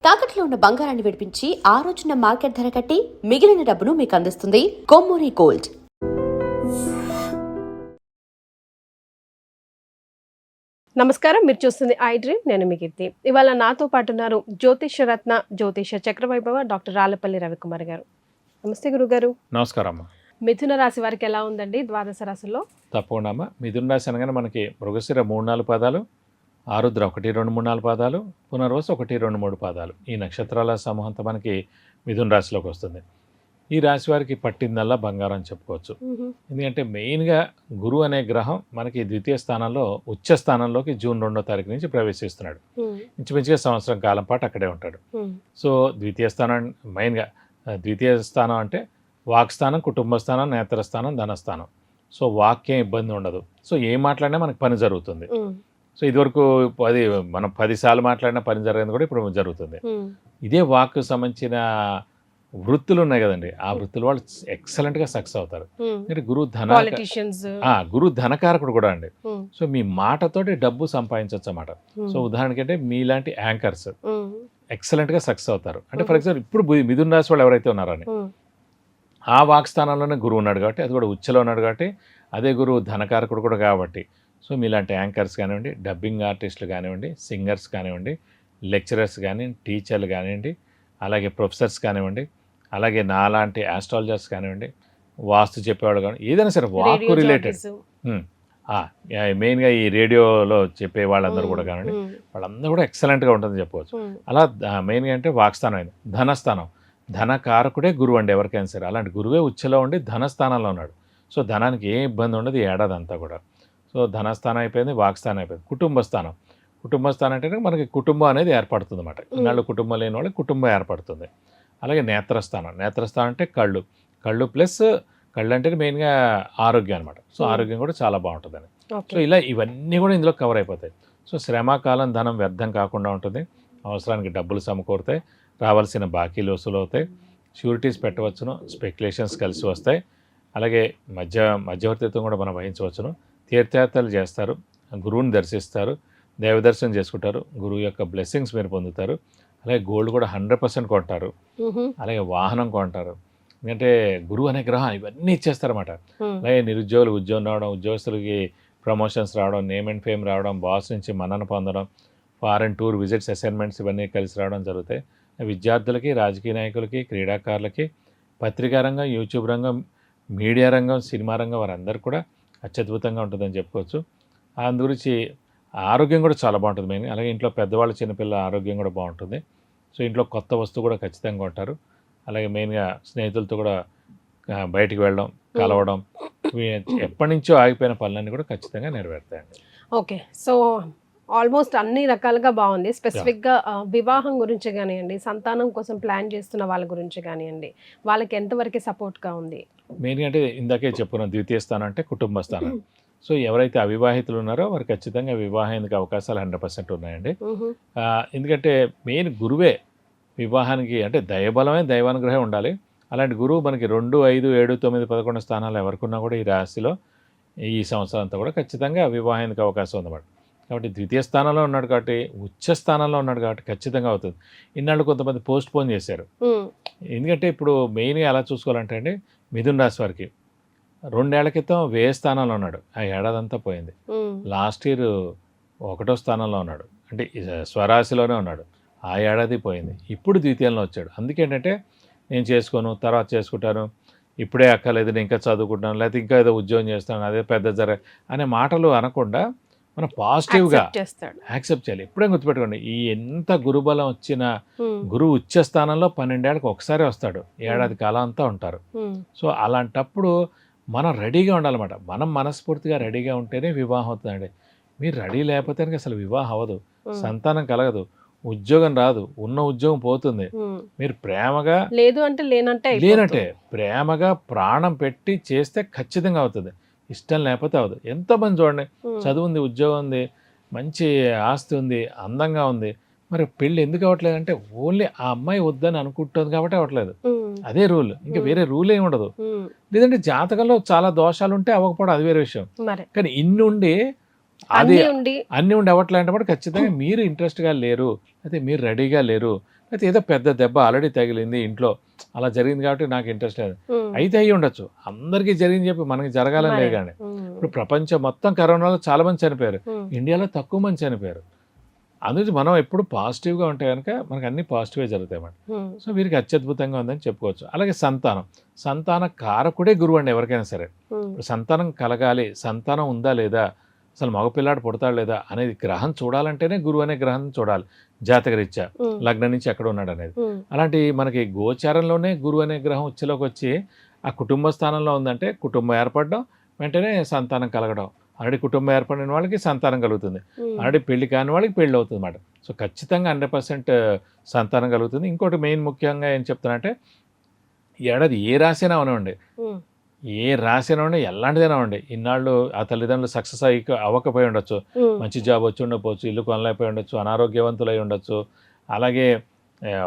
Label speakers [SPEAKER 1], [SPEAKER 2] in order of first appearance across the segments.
[SPEAKER 1] తాకట్లో ఉన్న బంగారాన్ని విడిపించి ఆ రోజున మార్కెట్ ధర కట్టి మిగిలిన డబ్బును మీకు అందిస్తుంది కొమ్మూరి గోల్డ్.
[SPEAKER 2] నమస్కారం, మీరు చూస్తుంది ఐ డ్రీమ్. నేను మీ కీర్తి. ఇవాళ నాతో పాటు ఉన్నారు జ్యోతిష రత్న జ్యోతిష చక్రవైభవ డాక్టర్ రాళ్లపల్లి రవికుమార్ గారు. నమస్తే గురుగారు.
[SPEAKER 3] నమస్కారం అమ్మ.
[SPEAKER 2] మిథున రాశి వారికి ఎలా ఉందండి ద్వాదశ రాశుల్లో?
[SPEAKER 3] తప్పకుండా అమ్మ. మిథున రాశి అనగానే మనకి మృగశిర 3-4 పాదాలు, ఆరుద్ర 1-2-3-4 పాదాలు, పునర్వసు 1-2-3 పాదాలు, ఈ నక్షత్రాల సమూహంతో మనకి మిథున రాశిలోకి వస్తుంది. ఈ రాశి వారికి పట్టిందల్లా బంగారం అని చెప్పుకోవచ్చు. ఎందుకంటే మెయిన్గా గురువు అనే గ్రహం మనకి ద్వితీయ స్థానంలో ఉచ్చ స్థానంలోకి జూన్ 2వ తారీఖు నుంచి ప్రవేశిస్తున్నాడు. ఇంచుమించుగా సంవత్సరం కాలం పాటు అక్కడే ఉంటాడు. సో ద్వితీయ స్థానం మెయిన్గా ద్వితీయ స్థానం అంటే వాక్ స్థానం, కుటుంబ స్థానం, నేత్రస్థానం, ధనస్థానం. సో వాక్యం ఇబ్బంది ఉండదు. సో ఏం మాట్లాడినా మనకి పని జరుగుతుంది. సో ఇదివరకు మనం 10 సార్లు మాట్లాడినా పని జరిగింది కూడా ఇప్పుడు జరుగుతుంది. ఇదే వాక్కు సంబంధించిన వృత్తులు ఉన్నాయి కదండి, ఆ వృత్తులు వాళ్ళు ఎక్సలెంట్గా సక్సెస్ అవుతారు. అంటే గురు ధనకారకుడు కూడా అండి. సో మీ మాటతోటి డబ్బు సంపాదించవచ్చు అన్నమాట. సో ఉదాహరణకి అంటే మీలాంటి యాంకర్స్ ఎక్సలెంట్గా సక్సెస్ అవుతారు. అంటే ఫర్ ఎగ్జాంపుల్ ఇప్పుడు మిథున రాశి వాళ్ళు ఎవరైతే ఉన్నారని ఆ వాక్ స్థానంలోనే గురువు ఉన్నాడు కాబట్టి, అది కూడా ఉచ్చలో ఉన్నాడు కాబట్టి, అదే గురువు ధనకారకుడు కూడా కాబట్టి, సో మీలాంటి యాంకర్స్ కానివ్వండి, డబ్బింగ్ ఆర్టిస్టులు కానివ్వండి, సింగర్స్ కానివ్వండి, లెక్చరర్స్ కానివ్వండి, టీచర్లు కానివ్వండి, అలాగే ప్రొఫెసర్స్ కానివ్వండి, అలాగే నాలాంటి ఆస్ట్రాలజర్స్ కానివ్వండి, వాస్తు చెప్పేవాళ్ళు కానీ ఏదైనా సరే వాక్కు రిలేటెడ్ మెయిన్గా ఈ రేడియోలో చెప్పే వాళ్ళందరూ కూడా కానివ్వండి, వాళ్ళందరూ కూడా ఎక్సలెంట్గా ఉంటుందని చెప్పవచ్చు. అలా మెయిన్గా అంటే వాక్స్థానం అయింది. ధనస్థానం, ధనకారకుడే గురువు అండి ఎవరికైనా సరే. అలాంటి గురువే ఉచ్చలో ఉండి ధనస్థానంలో ఉన్నాడు. సో ధనానికి ఏ ఇబ్బంది ఉండదు ఈ ఏడాది అంతా కూడా. సో ధనస్థానం అయిపోయింది, వాక్స్థానం అయిపోయింది. కుటుంబ స్థానం, కుటుంబ స్థానం అంటే మనకి కుటుంబం అనేది ఏర్పడుతుంది అన్నమాట. ఇన్నాళ్ళు కుటుంబం లేని వాళ్ళకి కుటుంబం ఏర్పడుతుంది. అలాగే నేత్రస్థానం, నేత్రస్థానం అంటే కళ్ళు, కళ్ళు ప్లస్ కళ్ళు అంటే మెయిన్గా ఆరోగ్యం అనమాట. సో ఆరోగ్యం కూడా చాలా బాగుంటుందని. సో ఇలా ఇవన్నీ కూడా ఇందులో కవర్ అయిపోతాయి. సో శ్రమకాలం ధనం వ్యర్థం కాకుండా ఉంటుంది. అవసరానికి డబ్బులు సమకూరుతాయి, రావాల్సిన బాకీలు వసూలు అవుతాయి, షూరిటీస్ పెట్టవచ్చును, స్పెక్యులేషన్స్ కలిసి వస్తాయి. అలాగే మధ్యవర్తిత్వం కూడా మనం వహించవచ్చును. తీర్థయాత్రలు చేస్తారు, గురువుని దర్శిస్తారు, దైవదర్శనం చేసుకుంటారు, గురువు యొక్క బ్లెస్సింగ్స్ మీరు పొందుతారు. అలాగే గోల్డ్ కూడా 100% కొంటారు, అలాగే వాహనం కొంటారు. ఎందుకంటే గురువు అనే గ్రహం ఇవన్నీ ఇచ్చేస్తారన్నమాట. అలాగే నిరుద్యోగులు ఉద్యోగం రావడం, ఉద్యోగస్తులకి ప్రమోషన్స్ రావడం, నేమ్ అండ్ ఫేమ్ రావడం, బాస్ నుంచి మన్నన పొందడం, ఫారెన్ టూర్ విజిట్స్, అసైన్మెంట్స్ ఇవన్నీ కలిసి రావడం జరుగుతాయి. విద్యార్థులకి, రాజకీయ నాయకులకి, క్రీడాకారులకి, పత్రికా రంగం, యూట్యూబ్ రంగం, మీడియా రంగం, సినిమా రంగం వారందరూ కూడా అత్యద్భుతంగా ఉంటుందని చెప్పుకోవచ్చు. అందు గురించి ఆరోగ్యం కూడా చాలా బాగుంటుంది మెయిన్. అలాగే ఇంట్లో పెద్దవాళ్ళు, చిన్నపిల్లల ఆరోగ్యం కూడా బాగుంటుంది. సో ఇంట్లో కొత్త వస్తువు కూడా ఖచ్చితంగా ఉంటారు. అలాగే మెయిన్గా స్నేహితులతో కూడా బయటికి వెళ్ళడం, కలవడం, ఎప్పటి నుంచో ఆగిపోయిన పనులన్నీ కూడా ఖచ్చితంగా నెరవేరుతాయండి.
[SPEAKER 2] ఓకే, సో ఆల్మోస్ట్ అన్ని రకాలుగా బాగుంది. స్పెసిఫిక్గా వివాహం గురించి కానివ్వండి, సంతానం కోసం ప్లాన్ చేస్తున్న వాళ్ళ గురించి కానివ్వండి, వాళ్ళకి ఎంతవరకు సపోర్ట్గా ఉంది?
[SPEAKER 3] మెయిన్గా అంటే ఇందాకే చెప్పుకున్నాం, ద్వితీయ స్థానం అంటే కుటుంబ స్థానం. సో ఎవరైతే అవివాహితులు ఉన్నారో వారు ఖచ్చితంగా వివాహానికి అవకాశాలు 100% ఉన్నాయండి. ఎందుకంటే మెయిన్ గురువే వివాహానికి, అంటే దైవబలమే దైవానుగ్రహం ఉండాలి. అలాంటి గురువు మనకి 2, 5, 7, 9, 11 స్థానాలు ఎవరికున్నా కూడా ఈ రాశిలో ఈ సంవత్సరం అంతా కూడా ఖచ్చితంగా వివాహానికి అవకాశం ఉందన్నమాట. కాబట్టి ద్వితీయ స్థానంలో ఉన్నాడు కాబట్టి, ఉచ్చ స్థానంలో ఉన్నాడు కాబట్టి ఖచ్చితంగా అవుతుంది. ఇన్నాళ్ళు కొంతమంది పోస్ట్ పోన్ చేశారు. ఎందుకంటే ఇప్పుడు మెయిన్గా ఎలా చూసుకోవాలంటే అండి, మిథున రాశి వారికి 2 ఏళ్ల క్రితం వ్యయ స్థానంలో ఉన్నాడు, ఆ ఏడాది అంతా పోయింది. లాస్ట్ ఇయర్ 1వ స్థానంలో ఉన్నాడు, అంటే స్వరాశిలోనే ఉన్నాడు, ఆ ఏడాది పోయింది. ఇప్పుడు ద్వితీయంలో వచ్చాడు. అందుకేంటంటే నేను చేసుకోను, తర్వాత చేసుకుంటాను, ఇప్పుడే అక్కర్లేదు, నేను ఇంకా చదువుకుంటాను, లేకపోతే ఇంకా ఏదో ఉద్యోగం చేస్తాను, అదే పెద్ద అనే మాటలు అనకుండా మనం పాజిటివ్గా యాక్సెప్ట్ చేయాలి. ఎప్పుడే గుర్తుపెట్టుకోండి, ఈ ఎంత గురుబలం వచ్చినా గురువు ఉచ్చ స్థానంలో 12 ఏళ్ళకి ఒకసారి వస్తాడు, ఏడాది కాలం అంతా ఉంటారు. సో అలాంటప్పుడు మనం రెడీగా ఉండాలన్నమాట. మనం మనస్ఫూర్తిగా రెడీగా ఉంటేనే వివాహం అవుతుందండి. మీరు రెడీ లేకపోతే అసలు వివాహం అవ్వదు, సంతానం కలగదు, ఉద్యోగం రాదు, ఉన్న ఉద్యోగం పోతుంది. మీరు ప్రేమగా లేనంటే ప్రేమగా ప్రాణం పెట్టి చేస్తే ఖచ్చితంగా అవుతుంది. ఇష్టం లేకపోతే అవ్వదు. ఎంతోమంది చూడండి, చదువు ఉంది, ఉద్యోగం ఉంది, మంచి ఆస్తి ఉంది, అందంగా ఉంది, మరి పెళ్ళి ఎందుకు అవ్వట్లేదు అంటే ఓన్లీ ఆ అమ్మాయి వద్దని అనుకుంటుంది కాబట్టి అవ్వట్లేదు. అదే రూల్, ఇంకా వేరే రూల్ ఏమి ఉండదు. లేదంటే జాతకంలో చాలా దోషాలు ఉంటే అవ్వకపోవడం అది వేరే విషయం. కానీ ఇన్ని ఉండి అన్ని ఉండి అవ్వట్లేదు అంటే ఖచ్చితంగా మీరు ఇంట్రెస్ట్గా లేరు, అయితే మీరు రెడీగా లేరు, అయితే ఏదో పెద్ద దెబ్బ ఆల్రెడీ తగిలింది ఇంట్లో, అలా జరిగింది కాబట్టి నాకు ఇంట్రెస్ట్ లేదు అయితే అయ్యి ఉండొచ్చు. అందరికీ జరిగింది చెప్పి మనకి జరగాలని లేదు. కానీ ఇప్పుడు ప్రపంచం మొత్తం కరోనాలో చాలా మంది చనిపోయారు, ఇండియాలో తక్కువ మంది చనిపోయారు. అందుకే మనం ఎప్పుడు పాజిటివ్గా ఉంటే కనుక మనకు అన్ని పాజిటివ్గా జరుగుతాయి అన్నమాట. సో వీరికి అత్యద్భుతంగా ఉందని చెప్పుకోవచ్చు. అలాగే సంతాన కారకుడే గురువు అండి ఎవరికైనా సరే. సంతానం కలగాలి, సంతానం ఉందా లేదా, అసలు మగపిల్లాడు పుడతాడు లేదా అనేది గ్రహం చూడాలంటేనే గురువు అనే గ్రహం చూడాలి, జాతకరీత్యా లగ్నం నుంచి ఎక్కడ ఉన్నాడు అనేది. అలాంటి మనకి గోచారంలోనే గురువు అనే గ్రహం ఉచ్చులోకి వచ్చి ఆ కుటుంబ స్థానంలో ఉందంటే కుటుంబం ఏర్పడడం, వెంటనే సంతానం కలగడం. ఆల్రెడీ కుటుంబం ఏర్పడిన వాళ్ళకి సంతానం కలుగుతుంది, ఆల్రెడీ పెళ్లి కాని వాళ్ళకి పెళ్ళి అవుతుంది అన్నమాట. సో ఖచ్చితంగా 100% సంతానం కలుగుతుంది. ఇంకోటి మెయిన్ ముఖ్యంగా ఏం చెప్తానంటే, ఏడాది ఏ రాశైనా అవనివ్వండి, ఏ రాశైనా ఉండి ఎలాంటిదైనా ఉండి, ఇన్నాళ్ళు ఆ తల్లిదండ్రులు సక్సెస్ అవ్వకపోయి ఉండొచ్చు, మంచి జాబ్ వచ్చి ఉండకపోవచ్చు, ఇల్లు కొనలేకపోయి ఉండొచ్చు, అనారోగ్యవంతులై ఉండొచ్చు, అలాగే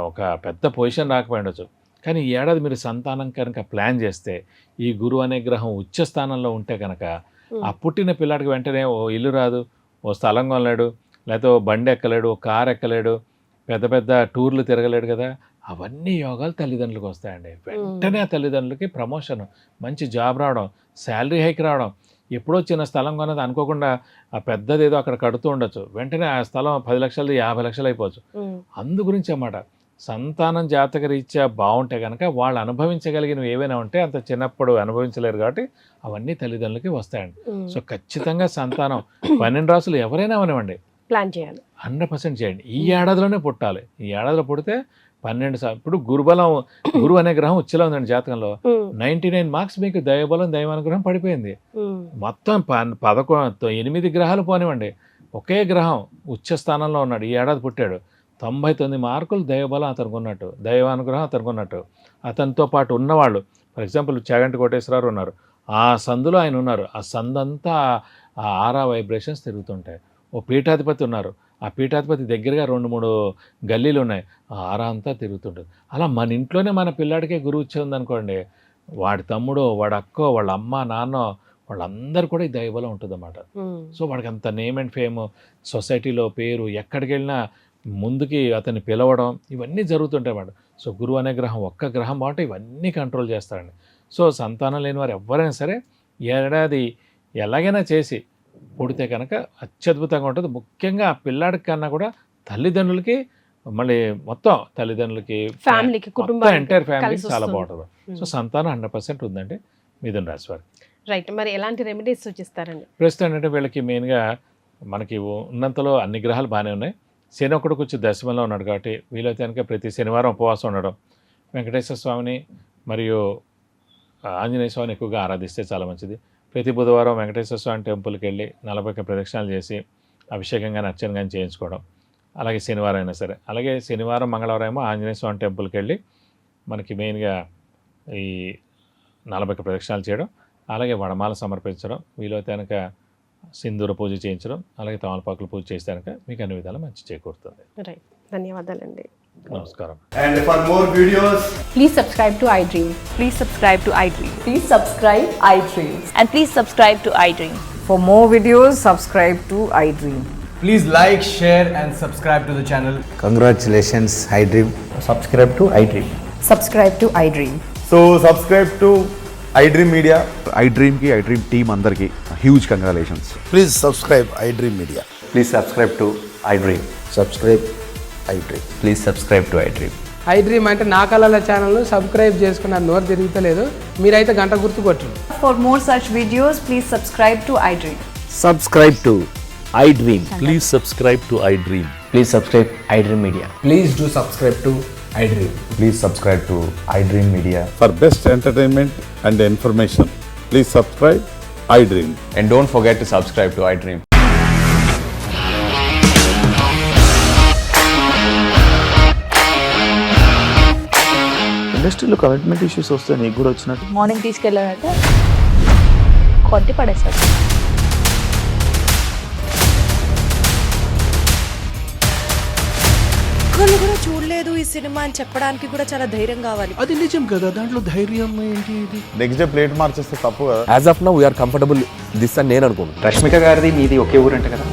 [SPEAKER 3] ఒక పెద్ద పొజిషన్ రాకపోయి ఉండొచ్చు. కానీ ఈ ఏడాది మీరు సంతానం కనుక ప్లాన్ చేస్తే, ఈ గురువు అనే గ్రహం ఉచ్చ స్థానంలో ఉంటే కనుక ఆ పుట్టిన పిల్లాడికి వెంటనే ఓ ఇల్లు రాదు, ఓ స్థలం కొనలేడు, లేకపోతే ఓ బండి ఎక్కలేడు, ఓ కారు ఎక్కలేడు, పెద్ద పెద్ద టూర్లు తిరగలేడు కదా. అవన్నీ యోగాలు తల్లిదండ్రులకు వస్తాయండి. వెంటనే ఆ తల్లిదండ్రులకి ప్రమోషన్, మంచి జాబ్ రావడం, శాలరీ హైక్ రావడం. ఎప్పుడో చిన్న స్థలం కొన్నది అనుకోకుండా ఆ పెద్దది ఏదో అక్కడ కడుతూ ఉండొచ్చు, వెంటనే ఆ స్థలం 10 లక్షలు 50 లక్షలు అయిపోవచ్చు. అందు గురించి అన్నమాట, సంతానం జాతక రీత్యా బాగుంటే కనుక వాళ్ళు అనుభవించగలిగినవి ఏవైనా ఉంటే అంత చిన్నప్పుడు అనుభవించలేరు కాబట్టి అవన్నీ తల్లిదండ్రులకి వస్తాయండి. సో ఖచ్చితంగా సంతానం 12 రాసులు ఎవరైనా అవనివ్వండి
[SPEAKER 2] ప్లాన్ చేయాలి,
[SPEAKER 3] 100% చేయండి. ఈ ఏడాదిలోనే పుట్టాలి. ఈ ఏడాదిలో పుడితే 12 ఇప్పుడు గురుబలం, గురువు అనే గ్రహం ఉచ్చులో ఉందండి జాతకంలో. 99 మార్క్స్ మీకు దైవబలం, దైవానుగ్రహం పడిపోయింది. మొత్తం 8 గ్రహాలు పోనివ్వండి, ఒకే గ్రహం ఉచ్చ స్థానంలో ఉన్నాడు, ఈ ఏడాది పుట్టాడు. 99 మార్కులు దైవబలం అతనికి ఉన్నట్టు, దైవానుగ్రహం అతనికి ఉన్నట్టు. అతనితో పాటు ఉన్నవాళ్ళు, ఫర్ ఎగ్జాంపుల్ చాగంటి కోటేశ్వరరావు ఉన్నారు, ఆ సందులో ఆయన ఉన్నారు, ఆ సందంతా ఆ ఆరా వైబ్రేషన్స్ తిరుగుతుంటాయి. ఓ పీఠాధిపతి ఉన్నారు, ఆ పీఠాధిపతి దగ్గరగా 2-3 గల్లీలు ఉన్నాయి, ఆ ఆరా అంతా తిరుగుతుంటుంది. అలా మన ఇంట్లోనే మన పిల్లాడికే గురువు ఇచ్చేది అనుకోండి, వాడి తమ్ముడు, వాడి అక్కో, వాళ్ళ అమ్మ నాన్న, వాళ్ళందరూ కూడా ఈ దైవబలం ఉంటుంది అన్నమాట. సో వాడికి అంత నేమ్ అండ్ ఫేమ్, సొసైటీలో పేరు, ఎక్కడికి వెళ్ళినా ముందుకి అతన్ని పిలవడం, ఇవన్నీ జరుగుతుంటాయి అన్నమాట. సో గురువు అనే గ్రహం, ఒక్క గ్రహం బాగుంటే ఇవన్నీ కంట్రోల్ చేస్తారండి. సో సంతానం లేని వారు ఎవరైనా సరే ఏడాది ఎలాగైనా చేసి పుడితే కనుక అత్యద్భుతంగా ఉంటుంది. ముఖ్యంగా ఆ పిల్లాడికి కన్నా కూడా తల్లిదండ్రులకి, మళ్ళీ మొత్తం తల్లిదండ్రులకి,
[SPEAKER 2] ఫ్యామిలీకి, కుటుంబం
[SPEAKER 3] ఎంటైర్ ఫ్యామిలీకి చాలా బాగుంటుంది. సో సంతానం 100% ఉందండి మిథున రాశి వారికి.
[SPEAKER 2] రైట్. మరి ఎలాంటి రెమెడీస్ సూచిస్తారండి?
[SPEAKER 3] ప్రస్తుతం అంటే వీళ్ళకి మెయిన్గా మనకి ఉన్నంతలో అన్ని గ్రహాలు బాగానే ఉన్నాయి. శని ఒకడు కొంచెం దశమంలో ఉన్నాడు కాబట్టి వీలైతే కనుక ప్రతి శనివారం ఉపవాసం ఉండడం, వెంకటేశ్వర స్వామిని మరియు ఆంజనేయ స్వామిని ఎక్కువగా ఆరాధిస్తే చాలా మంచిది. ప్రతి బుధవారం వెంకటేశ్వర స్వామి టెంపుల్కి వెళ్ళి 40 ప్రదక్షిణాలు చేసి అభిషేకం కానీ అర్చన కానీ చేయించుకోవడం. అలాగే శనివారం అయినా సరే, అలాగే శనివారం మంగళవారం ఏమో ఆంజనేయ స్వామి టెంపుల్కి వెళ్ళి మనకి మెయిన్గా ఈ 40 ప్రదక్షిణాలు చేయడం, అలాగే వడమాల సమర్పించడం, వీలైతే కనుక సింధూర పూజ చేయించడం, అలాగే తమలపాకులు పూజ చేస్తే కనుక మీకు అన్ని విధాలు మంచి చేకూరుతుంది.
[SPEAKER 2] రైట్, ధన్యవాదాలండి.
[SPEAKER 3] నమస్కారం.
[SPEAKER 4] And for more videos,
[SPEAKER 5] Please subscribe to iDream.
[SPEAKER 6] Please subscribe to iDream.
[SPEAKER 5] Please subscribe iDream.
[SPEAKER 6] And please subscribe to iDream.
[SPEAKER 7] For more videos, subscribe to iDream.
[SPEAKER 4] please like, share and subscribe to the channel.
[SPEAKER 8] Congratulations, iDream.
[SPEAKER 4] Subscribe to iDream.
[SPEAKER 5] Subscribe to iDream.
[SPEAKER 4] So subscribe to iDream Media.
[SPEAKER 9] iDream ki iDream team andarki huge congratulations.
[SPEAKER 8] Please subscribe iDream Media.
[SPEAKER 10] Please subscribe to iDream.
[SPEAKER 8] Subscribe iDream.
[SPEAKER 10] Please subscribe to iDream.
[SPEAKER 11] iDream అంటే నా కళల ఛానల్ను subscribe చేసుకున్న నోరు తిరుగుతలేదు, మీరైతే గంట గుర్తు కొట్టండి.
[SPEAKER 5] For more such videos, please subscribe to iDream.
[SPEAKER 10] Subscribe to iDream.
[SPEAKER 9] Please subscribe to iDream.
[SPEAKER 10] Please subscribe iDream Media.
[SPEAKER 4] Please do subscribe to iDream.
[SPEAKER 10] Please subscribe to iDream Media.
[SPEAKER 9] For best entertainment and information, please subscribe iDream.
[SPEAKER 10] And don't forget to subscribe to iDream.
[SPEAKER 12] ఇండస్ట్రీలో commitment issues వస్తే నీకు కూడా వచ్చినట్టు?
[SPEAKER 6] Morning తీసుకెళ్ళాలంటే కొట్టి పడేస్తారు.
[SPEAKER 5] ఒక్కళ్ళు కూడా చూడలేదు ఈ సినిమా అని చెప్పడానికి కూడా చాలా ధైర్యం కావాలి.
[SPEAKER 12] అది నిజం కదా, దాంట్లో ధైర్యం ఏంటి?
[SPEAKER 9] నెక్స్ట్ డే ప్లేట్ మార్చేస్తే తప్పు కదా.
[SPEAKER 10] As of now we are comfortable this అని నేను అనుకుంటున్నాను.
[SPEAKER 4] రష్మిక గారిది మీది ఒకే ఊరు అంట కదా.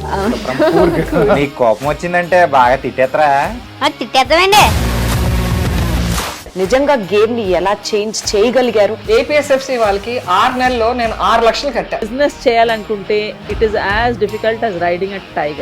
[SPEAKER 4] నీకు కోపం వచ్చిందంటే బాగా తిట్టేత్తరా?
[SPEAKER 6] తిట్టేద్దామండి.
[SPEAKER 5] నిజంగా గేమ్ ని ఎలా చేంజ్ చేయగలిగారు?
[SPEAKER 7] ఏపీఎస్ఎఫ్సి వాళ్ళకి 6 నెలల్లో నేను 6 లక్షలు కట్టా.
[SPEAKER 6] బిజినెస్ చేయాలనుకుంటే it is as difficult as riding a tiger.